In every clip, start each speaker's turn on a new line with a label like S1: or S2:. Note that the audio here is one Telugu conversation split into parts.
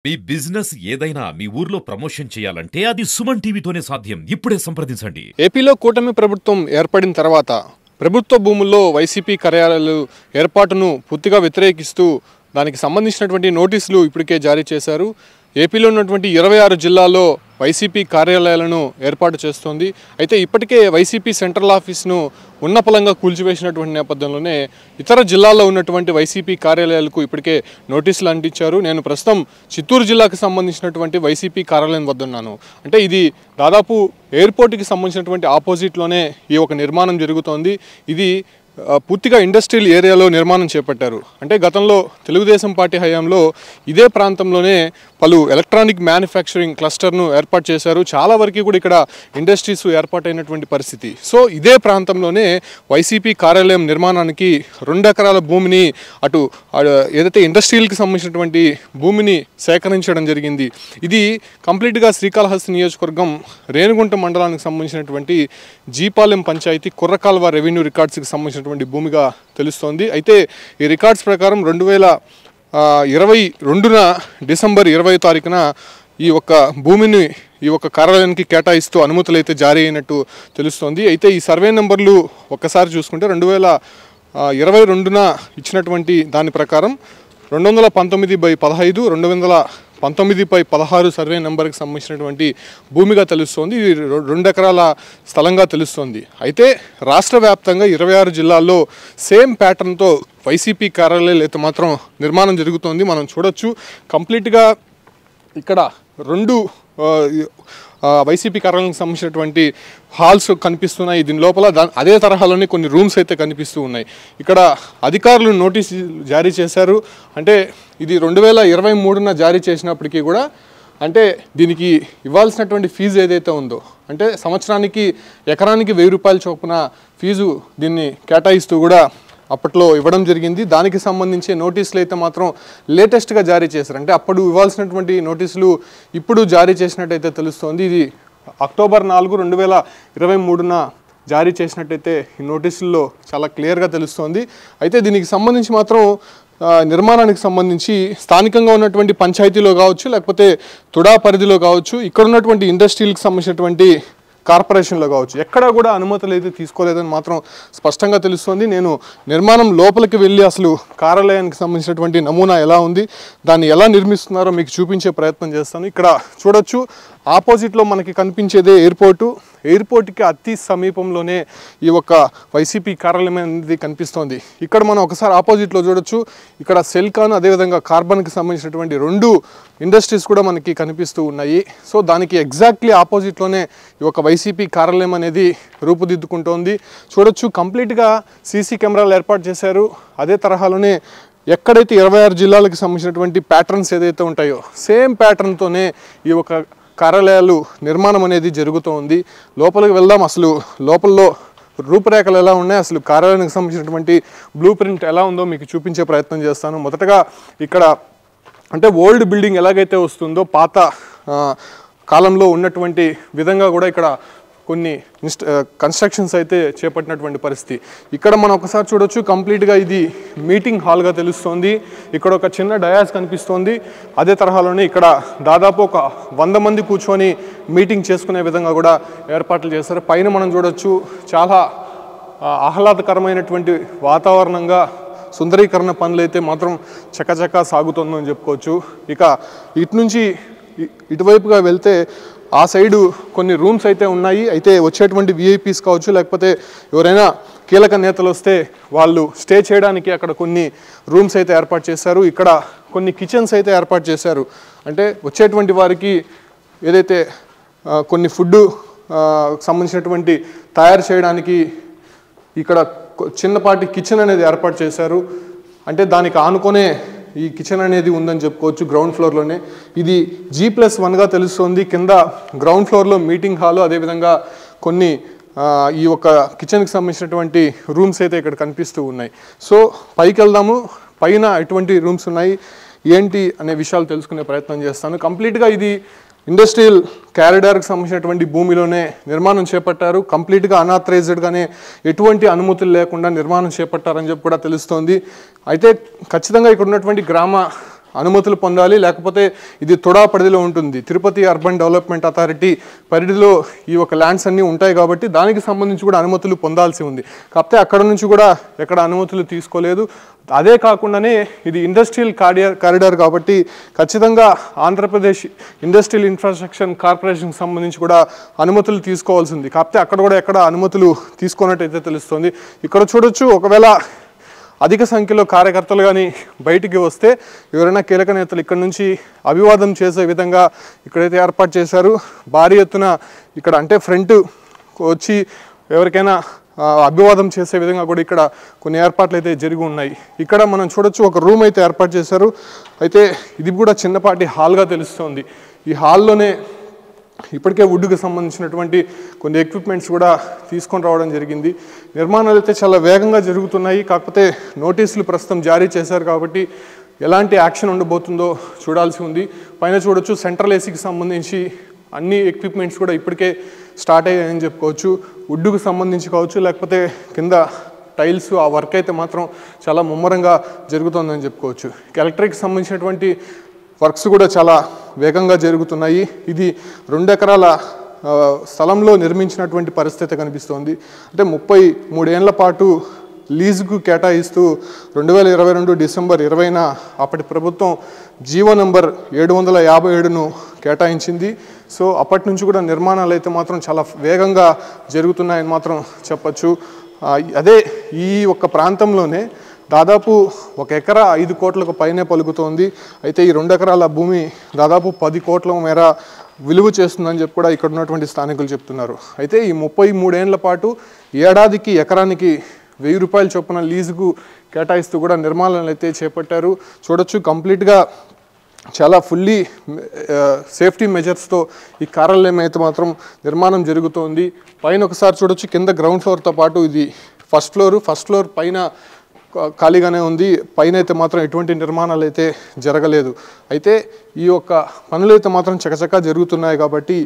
S1: మీ బిజినెస్ ఏదైనా మీ ఊర్లో ప్రమోషన్ చేయాలంటే అది సుమన్ టీవీతోనే సాధ్యం. ఇప్పుడే సంప్రదించండి.
S2: ఏపీలో కూటమి ప్రభుత్వం ఏర్పడిన తర్వాత ప్రభుత్వ భూముల్లో వైసీపీ కార్యాలయాలు ఏర్పాటును పూర్తిగా వ్యతిరేకిస్తూ దానికి సంబంధించినటువంటి నోటీసులు ఇప్పటికే జారీ చేశారు. ఏపీలో ఉన్నటువంటి 26 జిల్లాల్లో వైసీపీ కార్యాలయాలను ఏర్పాటు చేస్తోంది. అయితే ఇప్పటికే వైసీపీ సెంట్రల్ ఆఫీస్ను ఉన్నపలంగా కూల్చివేసినటువంటి నేపథ్యంలోనే ఇతర జిల్లాల్లో ఉన్నటువంటి వైసీపీ కార్యాలయాలకు ఇప్పటికే నోటీసులు అంటించారు. నేను ప్రస్తుతం చిత్తూరు జిల్లాకు సంబంధించినటువంటి వైసీపీ కార్యాలయం వద్ద ఉన్నాను. అంటే ఇది దాదాపు ఎయిర్పోర్ట్కి సంబంధించినటువంటి ఆపోజిట్లోనే ఈ ఒక నిర్మాణం జరుగుతోంది. ఇది పూర్తిగా ఇండస్ట్రియల్ ఏరియాలో నిర్మాణం చేపట్టారు. అంటే గతంలో తెలుగుదేశం పార్టీ హయాంలో ఇదే ప్రాంతంలోనే పలు ఎలక్ట్రానిక్ మ్యానుఫ్యాక్చరింగ్ క్లస్టర్ను ఏర్పాటు చేశారు. చాలా వరకు కూడా ఇక్కడ ఇండస్ట్రీస్ ఏర్పాటైనటువంటి పరిస్థితి. సో ఇదే ప్రాంతంలోనే వైసీపీ కార్యాలయం నిర్మాణానికి 2 ఎకరాల భూమిని అటు ఏదైతే ఇండస్ట్రియల్కి సంబంధించినటువంటి భూమిని సేకరించడం జరిగింది. ఇది కంప్లీట్గా శ్రీకాళహస్తి నియోజకవర్గం రేణిగుంట మండలానికి సంబంధించినటువంటి జీపాలెం పంచాయతీ కుర్రకాల్వ రెవెన్యూ రికార్డ్స్కి సంబంధించినటువంటి భూమిగా తెలుస్తోంది. అయితే ఈ రికార్డ్స్ ప్రకారం 2022న డిసెంబర్ 20వ తారీఖున ఈ ఒక్క భూమిని ఈ ఒక్క కార్యాలయానికి కేటాయిస్తూ అనుమతులు అయితే జారీ అయినట్టు తెలుస్తోంది. అయితే ఈ సర్వే నెంబర్లు ఒక్కసారి చూసుకుంటే 2022న ఇచ్చినటువంటి దాని ప్రకారం 219/15, 219/16 సర్వే నెంబర్కి సంబంధించినటువంటి భూమిగా తెలుస్తోంది. ఇది 2 ఎకరాల స్థలంగా తెలుస్తోంది. అయితే రాష్ట్ర వ్యాప్తంగా 26 జిల్లాల్లో సేమ్ ప్యాటర్న్తో వైసీపీ కార్యాలయాలు అయితే మాత్రం నిర్మాణం జరుగుతోంది. మనం చూడొచ్చు కంప్లీట్గా ఇక్కడ 2 వైసీపీ కార్యాలయానికి సంబంధించినటువంటి హాల్స్ కనిపిస్తున్నాయి. దీని లోపల అదే తరహాలోనే కొన్ని రూమ్స్ అయితే కనిపిస్తూ ఉన్నాయి. ఇక్కడ అధికారులు నోటీసు జారీ చేశారు. అంటే ఇది 2023న జారీ చేసినప్పటికీ కూడా అంటే దీనికి ఇవ్వాల్సినటువంటి ఫీజు ఏదైతే ఉందో అంటే సంవత్సరానికి ఎకరానికి 1000 రూపాయల చొప్పున ఫీజు దీన్ని కేటాయిస్తూ కూడా అప్పట్లో ఇవ్వడం జరిగింది. దానికి సంబంధించి నోటీసులు అయితే మాత్రం లేటెస్ట్గా జారీ చేశారు. అంటే అప్పుడు ఇవ్వాల్సినటువంటి నోటీసులు ఇప్పుడు జారీ చేసినట్టయితే తెలుస్తోంది. ఇది అక్టోబర్ 4, 2023న జారీ చేసినట్టయితే ఈ నోటీసుల్లో చాలా క్లియర్గా తెలుస్తోంది. అయితే దీనికి సంబంధించి మాత్రం నిర్మాణానికి సంబంధించి స్థానికంగా ఉన్నటువంటి పంచాయతీలో కావచ్చు లేకపోతే తుడా పరిధిలో కావచ్చు ఇక్కడ ఉన్నటువంటి ఇండస్ట్రీలకు సంబంధించినటువంటి కార్పొరేషన్లో కావచ్చు ఎక్కడా కూడా అనుమతులు అయితే తీసుకోలేదని మాత్రం స్పష్టంగా తెలుస్తోంది. నేను నిర్మాణం లోపలికి వెళ్ళి అసలు కార్యాలయానికి సంబంధించినటువంటి నమూనా ఎలా ఉంది దాన్ని ఎలా నిర్మిస్తున్నారో మీకు చూపించే ప్రయత్నం చేస్తాను. ఇక్కడ చూడొచ్చు ఆపోజిట్లో మనకి కనిపించేదే ఎయిర్పోర్ట్కి అతి సమీపంలోనే ఈ ఒక్క వైసీపీ కార్యాలయం అనేది కనిపిస్తోంది. ఇక్కడ మనం ఒకసారి ఆపోజిట్లో చూడొచ్చు ఇక్కడ సెల్కాన్ అదేవిధంగా కార్బన్కి సంబంధించినటువంటి 2 ఇండస్ట్రీస్ కూడా మనకి కనిపిస్తూ ఉన్నాయి. సో దానికి ఎగ్జాక్ట్లీ ఆపోజిట్లోనే ఈ ఒక వైసీపీ కార్యాలయం అనేది రూపుదిద్దుకుంటోంది. చూడొచ్చు కంప్లీట్గా సీసీ కెమెరాలు ఏర్పాటు చేశారు. అదే తరహాలోనే ఎక్కడైతే 26 జిల్లాలకు సంబంధించినటువంటి ప్యాటర్న్స్ ఏదైతే ఉంటాయో సేమ్ ప్యాటర్న్తోనే ఈ ఒక కార్యాలయాలు నిర్మాణం అనేది జరుగుతూ ఉంది. లోపలికి వెళ్దాం. అసలు లోపల్లో రూపురేఖలు ఎలా ఉన్నాయి అసలు కార్యాలయానికి సంబంధించినటువంటి బ్లూ ప్రింట్ ఎలా ఉందో మీకు చూపించే ప్రయత్నం చేస్తాను. మొదటగా ఇక్కడ అంటే ఓల్డ్ బిల్డింగ్ ఎలాగైతే వస్తుందో పాత కాలంలో ఉన్నటువంటి విధంగా కూడా ఇక్కడ కొన్ని కన్స్ట్రక్షన్స్ అయితే చేపట్టినటువంటి పరిస్థితి. ఇక్కడ మనం ఒకసారి చూడొచ్చు కంప్లీట్గా ఇది మీటింగ్ హాల్గా తెలుస్తోంది. ఇక్కడ ఒక చిన్న డయాస్ కనిపిస్తోంది. అదే తరహాలోనే ఇక్కడ దాదాపు ఒక 100 మంది కూర్చొని మీటింగ్ చేసుకునే విధంగా కూడా ఏర్పాట్లు చేశారు. పైన మనం చూడొచ్చు చాలా ఆహ్లాదకరమైనటువంటి వాతావరణంగా సుందరీకరణ పనులు అయితే మాత్రం చకచకా సాగుతుందని చెప్పుకోవచ్చు. ఇక ఇటు నుంచి ఇటువైపుగా వెళ్తే ఆ సైడు కొన్ని రూమ్స్ అయితే ఉన్నాయి. అయితే వచ్చేటువంటి విఐపీస్ కావచ్చు లేకపోతే ఎవరైనా కీలక నేతలు వస్తే వాళ్ళు స్టే చేయడానికి అక్కడ కొన్ని రూమ్స్ అయితే ఏర్పాటు చేశారు. ఇక్కడ కొన్ని కిచెన్స్ అయితే ఏర్పాటు చేశారు. అంటే వచ్చేటువంటి వారికి ఏదైతే కొన్ని ఫుడ్ సంబంధించినటువంటి తయారు చేయడానికి ఇక్కడ చిన్నపాటి కిచెన్ అనేది ఏర్పాటు చేశారు. అంటే దానికి ఆనుకొనే ఈ కిచెన్ అనేది ఉందని చెప్పుకోవచ్చు. గ్రౌండ్ ఫ్లోర్లోనే ఇది G+1గా తెలుస్తుంది. కింద గ్రౌండ్ ఫ్లోర్లో మీటింగ్ హాలు అదేవిధంగా కొన్ని ఈ ఒక కిచెన్కి సంబంధించినటువంటి రూమ్స్ అయితే ఇక్కడ కనిపిస్తూ ఉన్నాయి. సో పైకి వెళ్దాము. పైన ఎటువంటి రూమ్స్ ఉన్నాయి ఏంటి అనే విషయాలు తెలుసుకునే ప్రయత్నం చేస్తాను. కంప్లీట్గా ఇది ఇండస్ట్రియల్ క్యారిడార్కి సంబంధించినటువంటి భూమిలోనే నిర్మాణం చేపట్టారు. కంప్లీట్గా అన్ఆథరైజ్డ్గానే ఎటువంటి అనుమతులు లేకుండా నిర్మాణం చేపట్టారని చెప్పి కూడా తెలుస్తోంది. అయితే ఖచ్చితంగా ఇక్కడ ఉన్నటువంటి గ్రామ అనుమతులు పొందాలి, లేకపోతే ఇది తుడా పరిధిలో ఉంటుంది. తిరుపతి అర్బన్ డెవలప్మెంట్ అథారిటీ పరిధిలో ఈ ఒక ల్యాండ్స్ అన్నీ ఉంటాయి కాబట్టి దానికి సంబంధించి కూడా అనుమతులు పొందాల్సి ఉంది. కాకపోతే అక్కడ నుంచి కూడా ఎక్కడ అనుమతులు తీసుకోలేదు. అదే కాకుండానే ఇది ఇండస్ట్రియల్ కారిడార్ కాబట్టి ఖచ్చితంగా ఆంధ్రప్రదేశ్ ఇండస్ట్రియల్ ఇన్ఫ్రాస్ట్రక్చర్ కార్పొరేషన్కి సంబంధించి కూడా అనుమతులు తీసుకోవాల్సి ఉంది. కాకపోతే అక్కడ కూడా ఎక్కడ అనుమతులు తీసుకున్నట్టయితే తెలుస్తుంది. ఇక్కడ చూడొచ్చు, ఒకవేళ అధిక సంఖ్యలో కార్యకర్తలు కానీ బయటికి వస్తే ఎవరైనా కీలక నేతలు ఇక్కడ నుంచి అభివాదం చేసే విధంగా ఇక్కడైతే ఏర్పాటు చేశారు. భారీ ఎత్తున ఇక్కడ అంటే ఫ్రంట్ వచ్చి ఎవరికైనా అభివాదం చేసే విధంగా కూడా ఇక్కడ కొన్ని ఏర్పాట్లు అయితే జరిగి ఉన్నాయి. ఇక్కడ మనం చూడొచ్చు, ఒక రూమ్ అయితే ఏర్పాటు చేశారు. అయితే ఇది కూడా చిన్నపాటి హాల్గా తెలుస్తుంది. ఈ హాల్లోనే ఇప్పటికే వుడ్కి సంబంధించినటువంటి కొన్ని ఎక్విప్మెంట్స్ కూడా తీసుకొని రావడం జరిగింది. నిర్మాణాలు అయితే చాలా వేగంగా జరుగుతున్నాయి. కాకపోతే నోటీసులు ప్రస్తుతం జారీ చేశారు కాబట్టి ఎలాంటి యాక్షన్ ఉండబోతుందో చూడాల్సి ఉంది. పైన చూడొచ్చు, సెంట్రల్ ఏసీకి సంబంధించి అన్ని ఎక్విప్మెంట్స్ కూడా ఇప్పటికే స్టార్ట్ అయ్యాయని చెప్పుకోవచ్చు. వుడ్కు సంబంధించి కావచ్చు, లేకపోతే కింద టైల్స్ ఆ వర్క్ అయితే మాత్రం చాలా ముమ్మరంగా జరుగుతుందని చెప్పుకోవచ్చు. ఎలక్ట్రిక్ సంబంధించినటువంటి వర్క్స్ కూడా చాలా వేగంగా జరుగుతున్నాయి. ఇది 2 ఎకరాల స్థలంలో నిర్మించినటువంటి పరిస్థితి కనిపిస్తోంది. అంటే 33 ఏళ్ల పాటు లీజుకు కేటాయిస్తూ 2022 డిసెంబర్ 20న అప్పటి ప్రభుత్వం జీవో నంబర్ 757ను కేటాయించింది. సో అప్పటి నుంచి కూడా నిర్మాణాలు అయితే మాత్రం చాలా వేగంగా జరుగుతున్నాయని మాత్రం చెప్పచ్చు. అదే ఈ ఒక్క ప్రాంతంలోనే దాదాపు 1 ఎకరా 5 కోట్లకు పైనే పలుకుతోంది. అయితే ఈ 2 ఎకరాల భూమి దాదాపు 10 కోట్ల మేర విలువ చేస్తుందని చెప్పి కూడా ఇక్కడ ఉన్నటువంటి స్థానికులు చెప్తున్నారు. అయితే ఈ 33 ఏళ్ల పాటు ఏడాదికి ఎకరానికి 1000 రూపాయల చొప్పున లీజుకు కేటాయిస్తూ కూడా నిర్మాణాలు అయితే చేపట్టారు. చూడొచ్చు, కంప్లీట్గా చాలా ఫుల్లీ సేఫ్టీ మెజర్స్తో ఈ కార్యాలయం అయితే మాత్రం నిర్మాణం జరుగుతోంది. పైన ఒకసారి చూడొచ్చు, కింద గ్రౌండ్ ఫ్లోర్తో పాటు ఇది ఫస్ట్ ఫ్లోర్ పైన ఖాళీగానే ఉంది. పైన అయితే మాత్రం ఎటువంటి నిర్మాణాలు అయితే జరగలేదు. అయితే ఈ యొక్క పనులు అయితే మాత్రం చకచకా జరుగుతున్నాయి కాబట్టి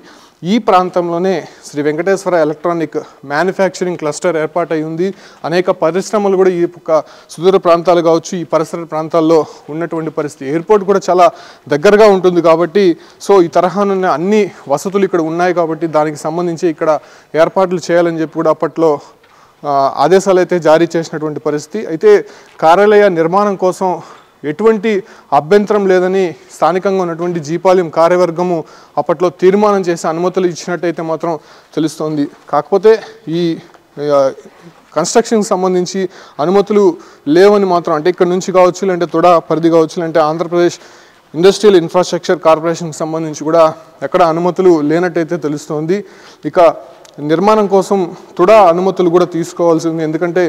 S2: ఈ ప్రాంతంలోనే Shri Venkateswara electronic manufacturing cluster ఏర్పాటై ఉంది. అనేక పరిశ్రమలు కూడా ఈ యొక్క సుదూర ప్రాంతాలు కావచ్చు, ఈ పరిసర ప్రాంతాల్లో ఉన్నటువంటి పరిస్థితి. ఎయిర్పోర్ట్ కూడా చాలా దగ్గరగా ఉంటుంది కాబట్టి సో ఈ తరహానున్న అన్ని వసతులు ఇక్కడ ఉన్నాయి కాబట్టి దానికి సంబంధించి ఇక్కడ ఏర్పాట్లు చేయాలని చెప్పి కూడా అప్పట్లో ఆదేశాలు అయితే జారీ చేసినటువంటి పరిస్థితి. అయితే కార్యాలయ నిర్మాణం కోసం ఎటువంటి అభ్యంతరం లేదని స్థానికంగా ఉన్నటువంటి జీపాలెం కార్యవర్గము అప్పట్లో తీర్మానం చేసి అనుమతులు ఇచ్చినట్టయితే మాత్రం తెలుస్తోంది. కాకపోతే ఈ కన్స్ట్రక్షన్కి సంబంధించి అనుమతులు లేవని మాత్రం, అంటే ఇక్కడ నుంచి కావచ్చు, లేదంటే తుడా పరిధి కావచ్చు, లేదంటే ఆంధ్రప్రదేశ్ ఇండస్ట్రియల్ ఇన్ఫ్రాస్ట్రక్చర్ కార్పొరేషన్కి సంబంధించి కూడా ఎక్కడ అనుమతులు లేనట్టయితే తెలుస్తోంది. ఇక నిర్మాణం కోసం తుడా అనుమతులు కూడా తీసుకోవాల్సి ఉంది. ఎందుకంటే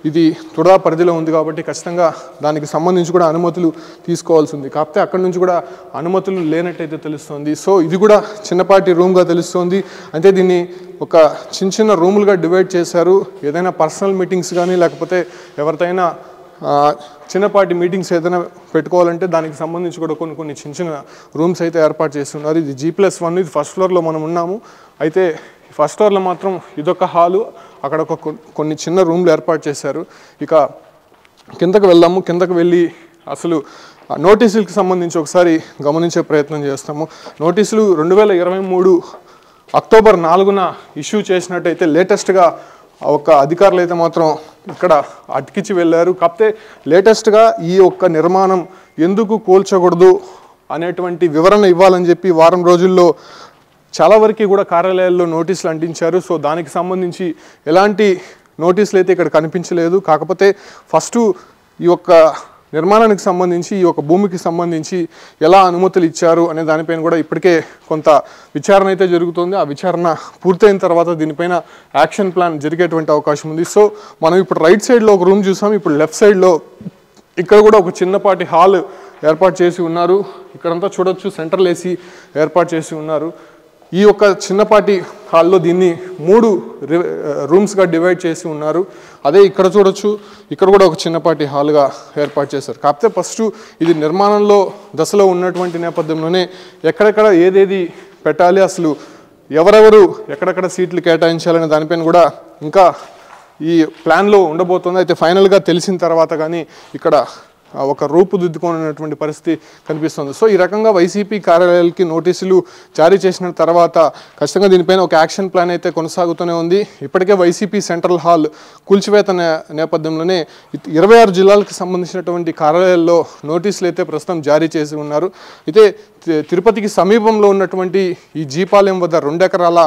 S2: ఇది తుడా పరిధిలో ఉంది కాబట్టి ఖచ్చితంగా దానికి సంబంధించి కూడా అనుమతులు తీసుకోవాల్సి ఉంది. కాకపోతే అక్కడి నుంచి కూడా అనుమతులు లేనట్టయితే తెలుస్తుంది. సో ఇది కూడా చిన్నపాటి రూమ్గా తెలుస్తుంది. అంటే దీన్ని ఒక చిన్న రూములుగా డివైడ్ చేశారు. ఏదైనా పర్సనల్ మీటింగ్స్ కానీ లేకపోతే ఎవరితైనా చిన్నపాటి మీటింగ్స్ ఏదైనా పెట్టుకోవాలంటే దానికి సంబంధించి కూడా కొన్ని చిన్న రూమ్స్ అయితే ఏర్పాటు చేస్తున్నారు. ఇది G+1, ఇది ఫస్ట్ ఫ్లోర్లో మనం ఉన్నాము. అయితే ఫస్ట్ ఫ్లోర్లో మాత్రం ఇదొక హాలు, అక్కడ కొన్ని చిన్న రూమ్లు ఏర్పాటు చేశారు. ఇక కిందకు వెళ్దాము. కిందకు వెళ్ళి అసలు నోటీసులకు సంబంధించి ఒకసారి గమనించే ప్రయత్నం చేస్తాము. నోటీసులు 2023 అక్టోబర్ 4న ఇష్యూ చేసినట్టయితే లేటెస్ట్గా ఒక అధికారులు అయితే మాత్రం ఇక్కడ అతికించి వెళ్ళారు. కాకపోతే లేటెస్ట్గా ఈ ఒక్క నిర్మాణం ఎందుకు కూల్చకూడదు అనేటువంటి వివరణ ఇవ్వాలని చెప్పి వారం రోజుల్లో చాలా వరకు కూడా కార్యాలయాల్లో నోటీసులు అంటించారు. సో దానికి సంబంధించి ఎలాంటి నోటీసులు అయితే ఇక్కడ కనిపించలేదు. కాకపోతే ఫస్ట్ ఈ యొక్క నిర్మాణానికి సంబంధించి, ఈ యొక్క భూమికి సంబంధించి ఎలా అనుమతులు ఇచ్చారు అనే దానిపైన కూడా ఇప్పటికే కొంత విచారణ అయితే జరుగుతుంది. ఆ విచారణ పూర్తయిన తర్వాత దీనిపైన యాక్షన్ ప్లాన్ జరిగేటువంటి అవకాశం ఉంది. సో మనం ఇప్పుడు రైట్ సైడ్లో ఒక రూమ్ చూసాం. ఇప్పుడు లెఫ్ట్ సైడ్లో ఇక్కడ కూడా ఒక చిన్నపాటి హాల్ ఏర్పాటు చేసి ఉన్నారు. ఇక్కడంతా చూడొచ్చు, సెంట్రల్ ఏసీ ఏర్పాటు చేసి ఉన్నారు. ఈ యొక్క చిన్నపాటి హాల్లో దీన్ని 3 రూమ్స్గా డివైడ్ చేసి ఉన్నారు. అదే ఇక్కడ చూడొచ్చు, ఇక్కడ కూడా ఒక చిన్నపాటి హాల్గా ఏర్పాటు చేశారు. కాకపోతే ఫస్ట్ ఇది నిర్మాణంలో దశలో ఉన్నటువంటి నేపథ్యంలోనే ఎక్కడెక్కడ ఏదేది పెట్టాలి, అసలు ఎవరెవరు ఎక్కడెక్కడ సీట్లు కేటాయించాలనే దానిపైన కూడా ఇంకా ఈ ప్లాన్లో ఉండబోతుంది. అయితే ఫైనల్గా తెలిసిన తర్వాత కానీ ఇక్కడ ఒక రూపుదిద్దుకున్నటువంటి పరిస్థితి కనిపిస్తుంది. సో ఈ రకంగా వైసీపీ కార్యాలయాలకి నోటీసులు జారీ చేసిన తర్వాత ఖచ్చితంగా దీనిపైన ఒక యాక్షన్ ప్లాన్ అయితే కొనసాగుతూనే ఉంది. ఇప్పటికే వైసీపీ సెంట్రల్ హాల్ కూల్చివేత నేపథ్యంలోనే 26 జిల్లాలకు సంబంధించినటువంటి కార్యాలయాల్లో నోటీసులు అయితే ప్రస్తుతం జారీ చేసి ఉన్నారు. అయితే తిరుపతికి సమీపంలో ఉన్నటువంటి ఈ జీపాలెం వద్ద 2 ఎకరాల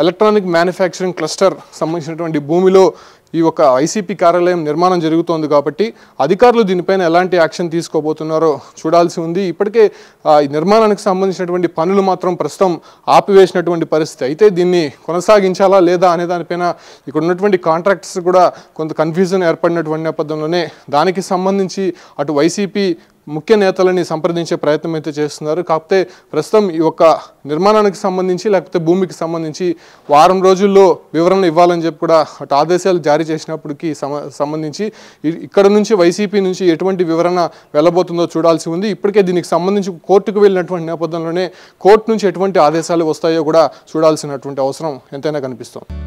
S2: ఎలక్ట్రానిక్ మ్యానుఫ్యాక్చరింగ్ క్లస్టర్ సంబంధించినటువంటి భూమిలో ఈ ఒక ఐసీపీ కార్యాలయం నిర్మాణం జరుగుతోంది కాబట్టి అధికారులు దీనిపైన ఎలాంటి యాక్షన్ తీసుకోబోతున్నారో చూడాల్సి ఉంది. ఇప్పటికే ఈ నిర్మాణానికి సంబంధించినటువంటి పనులు మాత్రం ప్రస్తుతం ఆపివేసినటువంటి పరిస్థితి. అయితే దీన్ని కొనసాగించాలా లేదా అనే దానిపైన ఇక్కడ ఉన్నటువంటి కాంట్రాక్టర్స్ కూడా కొంత కన్ఫ్యూజన్ ఏర్పడినటువంటి నేపథ్యంలోనే దానికి సంబంధించి అటు వైసీపీ ముఖ్య నేతలని సంప్రదించే ప్రయత్నం అయితే చేస్తున్నారు. కాకపోతే ప్రస్తుతం ఈ యొక్క నిర్మాణానికి సంబంధించి లేకపోతే భూమికి సంబంధించి వారం రోజుల్లో వివరణ ఇవ్వాలని చెప్పి కూడా అటు ఆదేశాలు జారీ చేసినప్పటికీ సంబంధించి ఇక్కడ నుంచి వైసీపీ నుంచి ఎటువంటి వివరణ వెళ్ళబోతుందో చూడాల్సి ఉంది. ఇప్పటికే దీనికి సంబంధించి కోర్టుకు వెళ్ళినటువంటి నేపథ్యంలోనే కోర్టు నుంచి ఎటువంటి ఆదేశాలు వస్తాయో కూడా చూడాల్సినటువంటి అవసరం ఎంతైనా కనిపిస్తోంది.